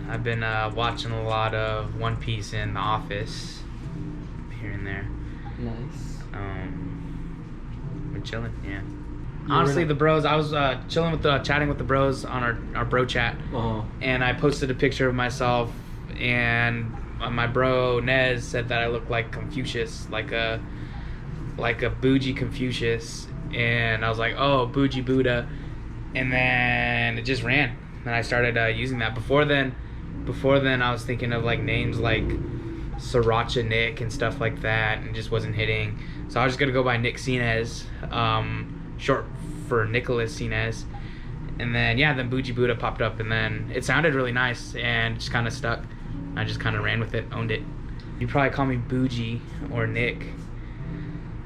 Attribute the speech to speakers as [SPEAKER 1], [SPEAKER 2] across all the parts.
[SPEAKER 1] I've been watching a lot of One Piece and The Office here and there.
[SPEAKER 2] Nice.
[SPEAKER 1] We're chilling, yeah. Honestly, the bros, I was chilling with chatting with the bros on our bro chat, and I posted a picture of myself, and my bro Nez said that I look like Confucius, like a Boujee Confucius, and I was like, oh, Boujee Buddha, and then it just ran, and I started using that. Before then, I was thinking of like names like Sriracha Nick and stuff like that, and it just wasn't hitting. So I was just gonna go by Nick Sinez, short for Nicholas Sinez, and then Boujee Buddha popped up, and then it sounded really nice and just kind of stuck. I just kind of ran with it, owned it. You probably call me Boujee or Nick.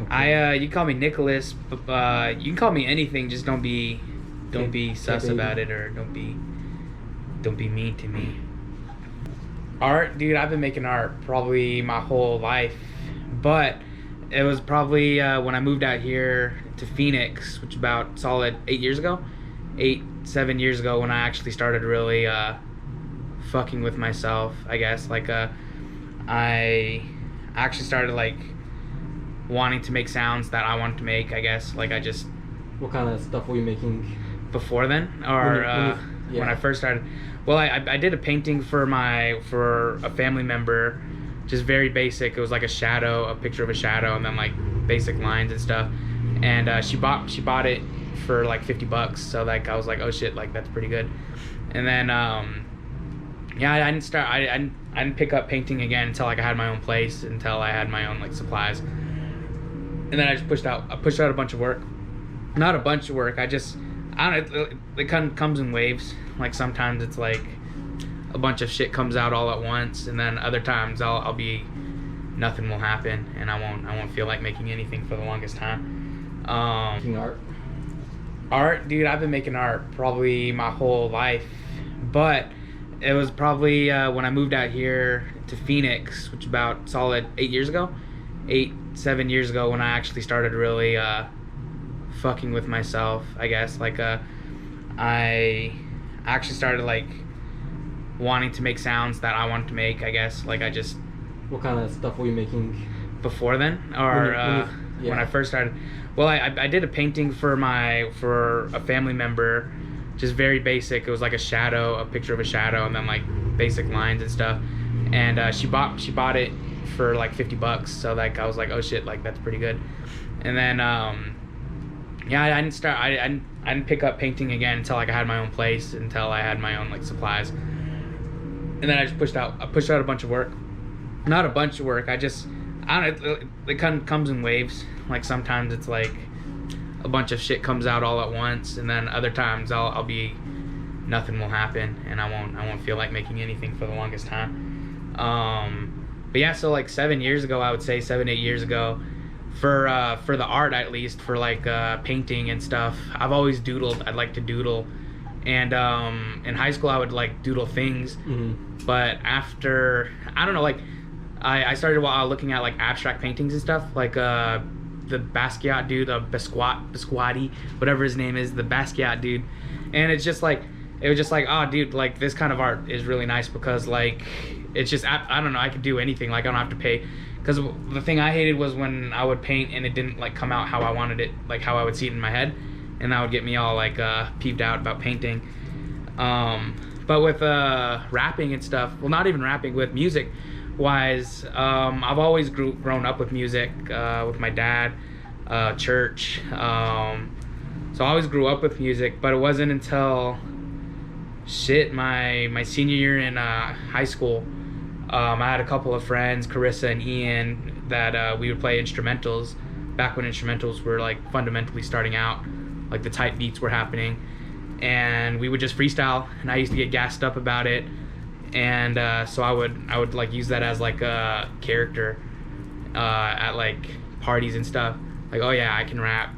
[SPEAKER 1] Okay. You can call me Nicholas, but you can call me anything. Just don't be sus about it, or don't be mean to me. Art, dude, I've been making art probably my whole life, but it was probably when I moved out here to Phoenix, which about solid 7 years ago, when I actually started really fucking with myself, I guess. Like I actually started like wanting to make sounds that I wanted to make, I guess. Like I just...
[SPEAKER 2] What kind of stuff were you making
[SPEAKER 1] before then, or when I first started? Well, I did a painting for a family member, just very basic. It was like a picture of a shadow, and then like basic lines and stuff. And she bought it for like $50. So like I was like, oh shit, like that's pretty good. And then I didn't pick up painting again until like I had my own place, until I had my own like supplies. And then I just pushed out a bunch of work. Not a bunch of work. I don't know. It kind of comes in waves. Like sometimes it's like a bunch of shit comes out all at once, and then other times I'll be, nothing will happen, and I won't feel like making anything for the longest time.
[SPEAKER 2] Making
[SPEAKER 1] art, dude, I've been making art probably my whole life, but it was probably when I moved out here to Phoenix, which about solid 7 years ago, when I actually started really fucking with myself, I guess. Like I actually started like wanting to make sounds that I wanted to make, I guess. Like I just...
[SPEAKER 2] What kind of stuff were you making
[SPEAKER 1] before then, or when I first started? Well, I did a painting for a family member, just very basic. It was like a picture of a shadow, and then like basic lines and stuff. And she bought it for like $50. So like I was like, oh shit, like that's pretty good. And then I didn't pick up painting again until like I had my own place, until I had my own like supplies. And then I just pushed out a bunch of work. Not a bunch of work. I don't know. It kind of comes in waves. Like sometimes it's like a bunch of shit comes out all at once, and then other times I'll be, nothing will happen, and I won't feel like making anything for the longest time. But yeah, so like 7 years ago, I would say 7-8 years ago, for the art, at least for like painting and stuff, I've always doodled. I'd like to doodle, and in high school I would like doodle things. But after, I don't know, like I started looking at like abstract paintings and stuff, like the Basquiat dude, the Basquiat, whatever his name is, the Basquiat dude. And it was just like, oh dude, like this kind of art is really nice, because like it's just, I don't know, I could do anything. Like I don't have to pay. Because the thing I hated was when I would paint and it didn't like come out how I wanted it, like how I would see it in my head, and that would get me all like peeved out about painting. But with rapping and stuff, well, not even rapping, with music wise, I've always grown up with music, with my dad, church. So I always grew up with music, but it wasn't until my senior year in high school. I had a couple of friends, Carissa and Ian, that we would play instrumentals back when instrumentals were like fundamentally starting out, like the type beats were happening, and we would just freestyle, and I used to get gassed up about it, and so I would like use that as like a character at like parties and stuff, like, oh yeah, I can rap,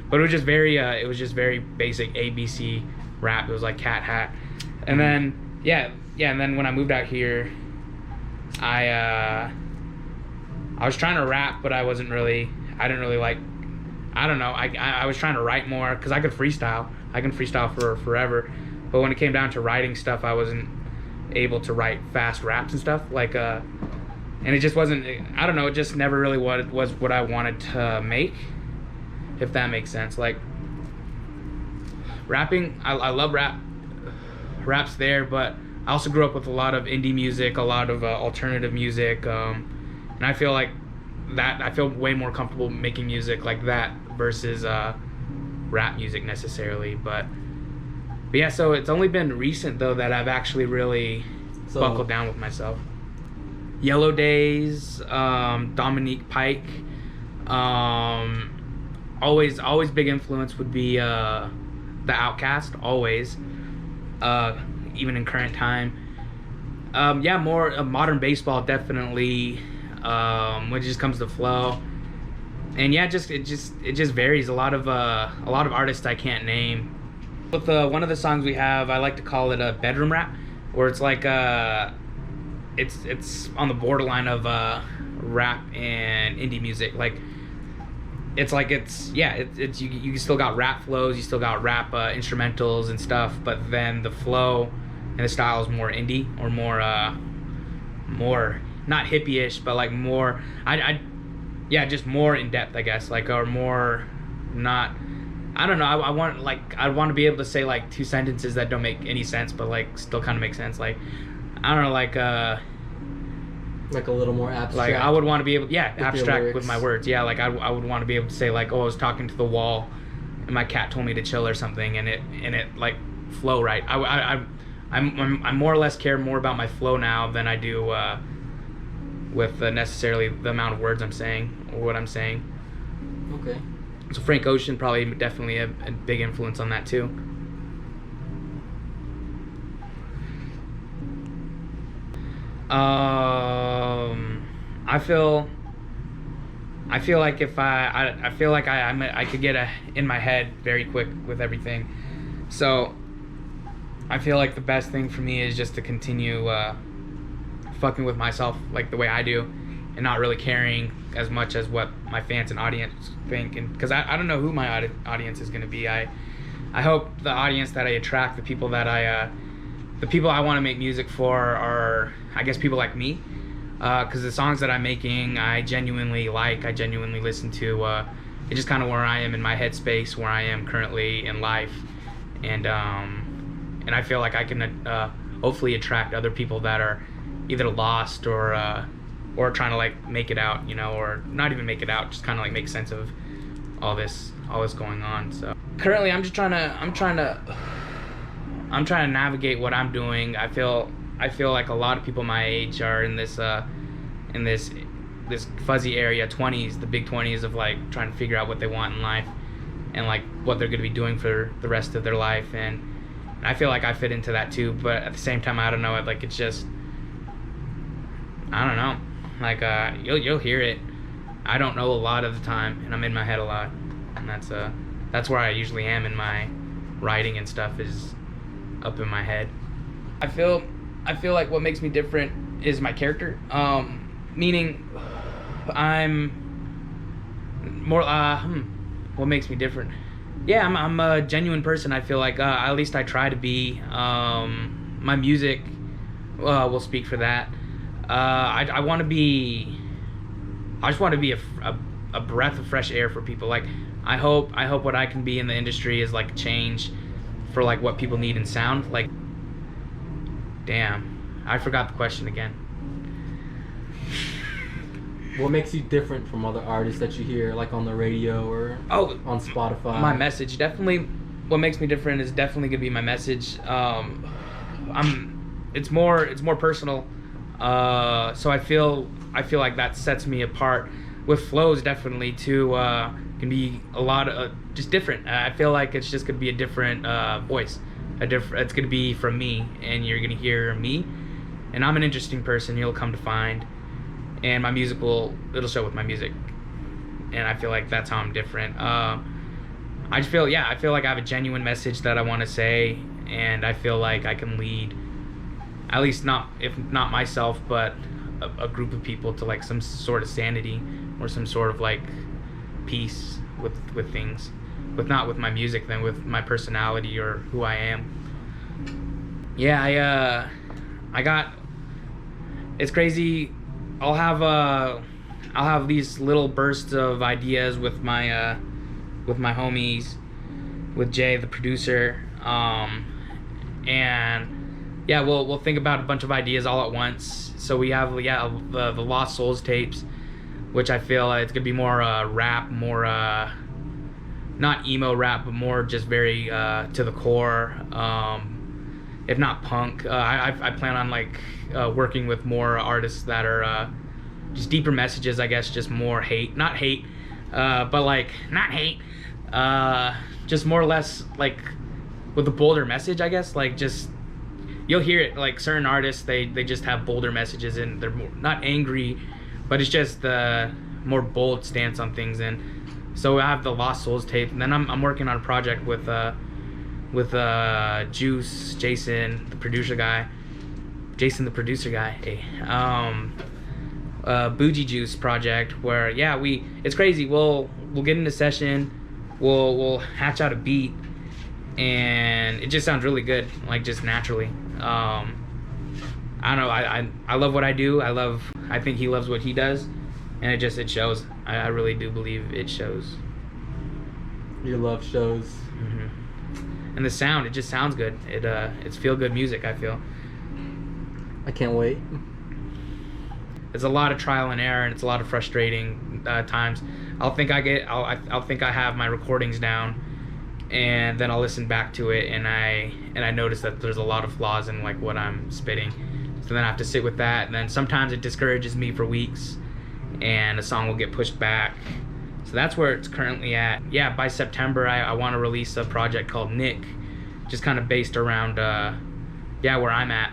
[SPEAKER 1] but it was just very basic ABC rap. It was like cat hat. And then and then when I moved out here, I was trying to rap, but I didn't really like, I don't know, I was trying to write more, because I could freestyle, I can freestyle for forever. But when it came down to writing stuff, I wasn't able to write fast raps and stuff. Like, and it just wasn't, I don't know, it just never really was what I wanted to make, if that makes sense. Like, rapping, I love rap's there, but I also grew up with a lot of indie music, a lot of alternative music, and I feel like that, I feel way more comfortable making music like that versus rap music necessarily. But yeah, so it's only been recent though that I've actually really buckled down with myself. Yellow Days, Dominique Pike, always big influence would be The Outkast, always, even in current time. Yeah, more modern baseball, definitely, when it just comes to flow. And yeah, it just varies. A lot of artists I can't name. With one of the songs we have, I like to call it a bedroom rap, where it's like it's on the borderline of rap and indie music. Like, it's you still got rap flows, you still got rap instrumentals and stuff, but then the flow and the style is more indie, or more not hippie-ish, but like more just more in depth, I guess, like, or more not, I don't know, I want to be able to say like two sentences that don't make any sense but like still kind of make sense, like, I don't know, like a little more abstract. Like, I would want to be able, abstract with my words. Yeah, like I would want to be able to say like, oh, I was talking to the wall, and my cat told me to chill or something, and it like flow right. I'm more or less care more about my flow now than I do with necessarily the amount of words I'm saying or what I'm saying.
[SPEAKER 2] Okay.
[SPEAKER 1] So Frank Ocean probably definitely a big influence on that too. I feel like if I feel like I could get in my head very quick with everything, so I feel like the best thing for me is just to continue fucking with myself like the way I do, and not really caring as much as what my fans and audience think, and because I don't know who my audience is going to be. I hope the audience that I attract, the people I want to make music for, are, I guess, people like me, because the songs that I'm making I genuinely like, I genuinely listen to. It's just kind of where I am in my headspace, where I am currently in life, and I feel like I can hopefully attract other people that are either lost or trying to like make it out, you know, or not even make it out, just kind of like make sense of all this going on. So currently I'm trying to navigate what I'm doing. I feel like a lot of people my age are in this fuzzy area, 20s, the big 20s, of like trying to figure out what they want in life and like what they're going to be doing for the rest of their life, and I feel like I fit into that too. But at the same time, I don't know, like, it's just, I don't know, like, you'll hear it, I don't know a lot of the time, and I'm in my head a lot, and that's where I usually am in my writing and stuff, is up in my head. I feel like what makes me different is my character, meaning I'm more what makes me different, yeah, I'm a genuine person. I feel like at least I try to be. My music will speak for that. I just want to be a breath of fresh air for people. Like, I hope what I can be in the industry is like change for like what people need in sound. Like, damn, I forgot the question again.
[SPEAKER 2] What makes you different from other artists that you hear, like on the radio or on Spotify? My
[SPEAKER 1] message, definitely. What makes me different is definitely gonna be my message. It's more personal. So I feel like that sets me apart. With flows, definitely too, can be a lot of just different. I feel like it's just gonna be a different voice. It's gonna be from me, and you're gonna hear me. And I'm an interesting person, you'll come to find. And my music it'll show with my music. And I feel like that's how I'm different. I feel like I have a genuine message that I want to say, and I feel like I can lead, at least if not myself, but a group of people to like some sort of sanity or some sort of like peace with things. not with my music than with my personality or who I am. Yeah, I got, it's crazy. I'll have these little bursts of ideas with my homies, with Jay, the producer, and yeah, we'll think about a bunch of ideas all at once. So we have the Lost Souls tapes, which I feel it's gonna be more rap, more not emo rap, but more just very to the core, if not punk. I plan on like working with more artists that are just deeper messages, I guess, just more not hate, but like not hate, just more or less like with a bolder message, I guess. Like just you'll hear it, like certain artists they just have bolder messages and they're more, not angry, but it's just the more bold stance on things. And so I have the Lost Souls tape, and then I'm working on a project with Juice, Jason the producer guy, hey, Boujee Juice project, where it's crazy. We'll get into session, we'll hatch out a beat, and it just sounds really good, like just naturally. I don't know, I love what I do. I think he loves what he does, and it shows. I really do believe it shows.
[SPEAKER 2] Your love shows.
[SPEAKER 1] Mm-hmm. And the sound, it just sounds good. It's feel good music, I feel.
[SPEAKER 2] I can't wait.
[SPEAKER 1] It's a lot of trial and error, and it's a lot of frustrating times. I'll think I have my recordings down, and then I'll listen back to it, and I notice that there's a lot of flaws in like what I'm spitting. So then I have to sit with that, and then sometimes it discourages me for weeks, and a song will get pushed back. So that's where it's currently at. Yeah, by September I want to release a project called Nick, just kind of based around where I'm at,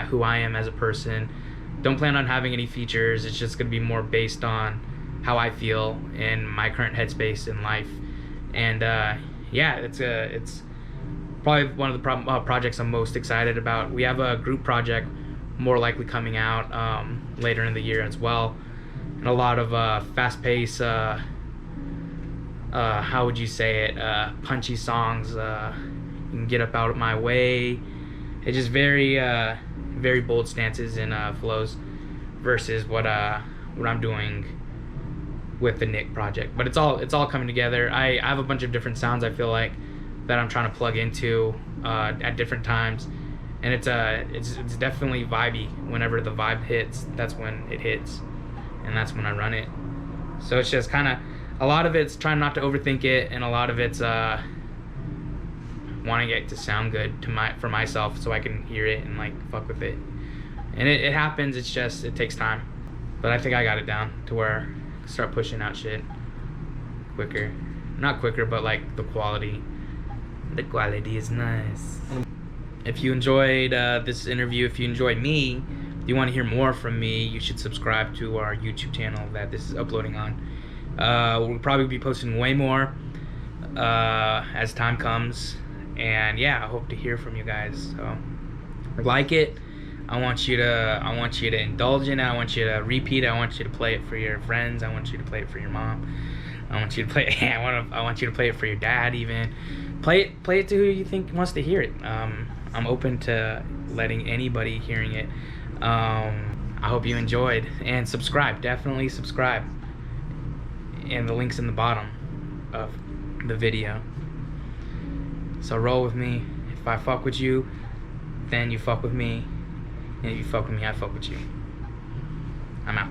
[SPEAKER 1] who I am as a person. Don't plan on having any features. It's just gonna be more based on how I feel in my current headspace in life. And it's probably one of the projects I'm most excited about. We have a group project more likely coming out later in the year as well, and a lot of fast-paced, how would you say it, punchy songs. You can Get Up Out of My Way. It's just very bold stances and flows versus what I'm doing with the Nick project. But it's all coming together. I have a bunch of different sounds I feel like that I'm trying to plug into at different times, and it's definitely vibey. Whenever the vibe hits, that's when it hits, and that's when I run it. So it's just kind of, a lot of it's trying not to overthink it, and a lot of it's wanting it to sound good for myself, so I can hear it and like fuck with it. And it happens. It's just, it takes time, but I think I got it down to where I can start pushing out shit quicker. Not quicker, but like the quality is nice. If you enjoyed this interview, if you enjoyed me, if you want to hear more from me, you should subscribe to our YouTube channel that this is uploading on. We'll probably be posting way more as time comes, and yeah, I hope to hear from you guys. So like it. I want you to indulge in it. I want you to repeat it. I want you to play it for your friends. I want you to play it for your mom. I want you to play it. I want you to play it for your dad even. Play it to who you think wants to hear it. I'm open to letting anybody hearing it. I hope you enjoyed, and subscribe. Definitely subscribe. And the link's in the bottom of the video. So roll with me. If I fuck with you, then you fuck with me. And if you fuck with me, I fuck with you. I'm out.